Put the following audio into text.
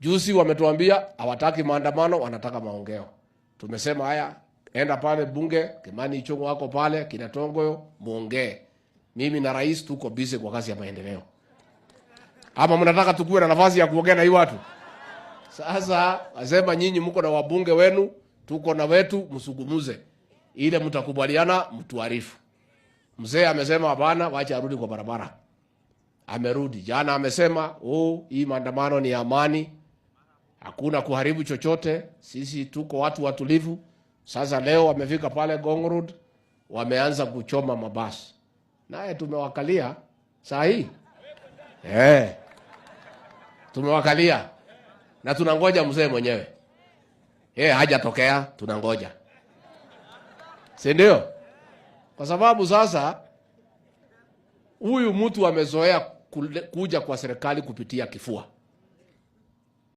Juzi wametuambia hawataki maandamano, wanataka maongeo. Tumesema haya, enda pale bunge, Kimani Ichung'wa wako pale, kina Tongoyo, muongee. Mimi na rais tuko busy kwa kazi ya maendeleo. Ama mnataka tukue na nafasi ya kuongea na hii watu? Sasa wasema nyinyi mko na wabunge wenu, tuko na wetu, msugumuze. Ile mtakubaliana mtuarifu. Mzee amesema hapana, wacha arudi kwa barabara. Amerudi. Jana amesema, hii maandamano ni amani. Hakuna kuharibu chochote. Sisi tuko watu watulivu. Sasa leo wamefika pale Ngong Road, wameanza kuchoma mabasi. Naye tumewakalia saa hii. Tumewakalia. Na tunangoja mzee mwenyewe. Hajatokea, tunangoja. Si ndio? Kwa sababu sasa huyu mtu amezoea kuja kwa serikali kupitia kifua.